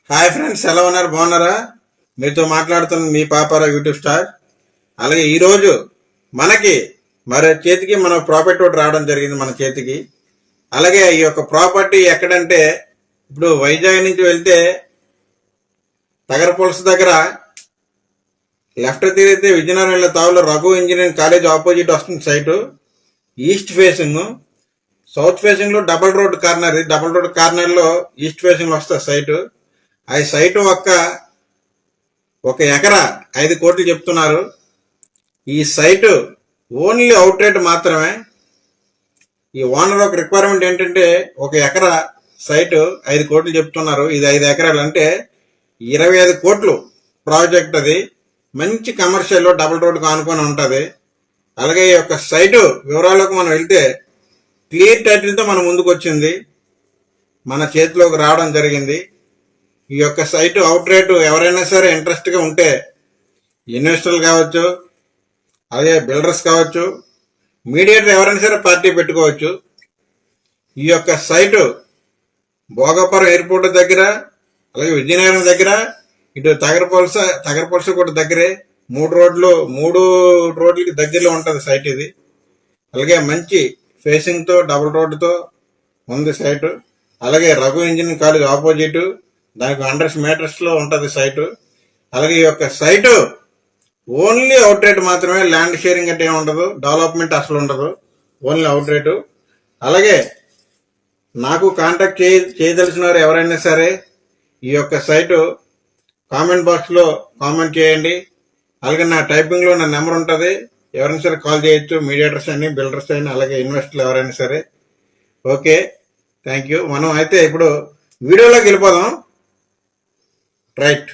Hi friends, ఎలా ఉన్నారు? బాగున్నారా? మీతో మాట్లాడుతున్న మీ పాపారావు యూట్యూబ్ స్టార్. అలాగే ఈరోజు మనకి చేతికి మన ప్రాపర్టీ ఒకటి రావడం జరిగింది మన చేతికి. అలాగే ఈ యొక్క ప్రాపర్టీ ఎక్కడంటే ఇప్పుడు వైజాగ్ నుంచి వెళ్తే తగరపులస దగ్గర లెఫ్ట్ తిరిగితే విజయనగరం వెళ్ళే తావులో రఘు ఇంజనీరింగ్ కాలేజ్ ఆపోజిట్ వస్తుంది site. East facing, south facing లో double road corner. Double road corner లో ఈస్ట్ ఫేసింగ్ లో వస్తుంది సైటు. ఆ సైటు ఒక ఎకరా 5 కోట్లు చెప్తున్నారు. ఈ సైటు ఓన్లీ అవుట్ రేట్ మాత్రమే. ఈ ఓనర్ ఒక రిక్వైర్మెంట్ ఏంటంటే ఒక ఎకరా సైటు 5 కోట్లు చెప్తున్నారు. ఇది 5 ఎకరాలు అంటే 25 కోట్లు ప్రాజెక్ట్. అది మంచి కమర్షియల్ డబుల్ రోడ్ కానుకొని ఉంటది. అలాగే ఈ యొక్క సైటు వివరాలకు మనం వెళ్తే క్లియర్ టైటిల్ తో మన ముందుకు వచ్చింది, మన చేతిలోకి రావడం జరిగింది. ఈ యొక్క సైటు అవుట్ రేటు ఎవరైనా సరే ఇంట్రెస్ట్ గా ఉంటే ఇన్వెస్టర్లు కావచ్చు, అలాగే బిల్డర్స్ కావచ్చు, మీడియేటర్ ఎవరైనా సరే పార్టీ పెట్టుకోవచ్చు. ఈ యొక్క సైటు భోగాపురం ఎయిర్పోర్ట్ దగ్గర, అలాగే విజయనగరం దగ్గర, ఇటు తగరపొలస కూడా దగ్గరే. 3 రోడ్లకి దగ్గరలో ఉంటుంది సైట్ ఇది. అలాగే మంచి ఫేసింగ్ తో డబుల్ రోడ్ తో ఉంది సైటు. అలాగే రఘు ఇంజనీరింగ్ కాలేజ్ ఆపోజిట్, దానికి 100 మీటర్స్ లో ఉంటది సైటు. అలాగే ఈ యొక్క సైటు ఓన్లీ అవుట్ రేట్ మాత్రమే. ల్యాండ్ షేరింగ్ అంటే ఏమి ఉండదు, డెవలప్మెంట్ అసలు ఉండదు, ఓన్లీ అవుట్ రేటు. అలాగే నాకు కాంటాక్ట్ చేయదలిసిన వారు ఎవరైనా సరే ఈ యొక్క సైటు కామెంట్ బాక్స్ లో కామెంట్ చేయండి. అలాగే నా టైపింగ్ లో నా నెంబర్ ఉంటుంది, ఎవరైనా సరే కాల్ చేయొచ్చు. మీడియేటర్స్ అని, బిల్డర్స్ అని, అలాగే ఇన్వెస్టర్లు ఎవరైనా సరే. Okay, thank you. మనం అయితే ఇప్పుడు వీడియోలోకి వెళ్ళిపోదాం. రైట్.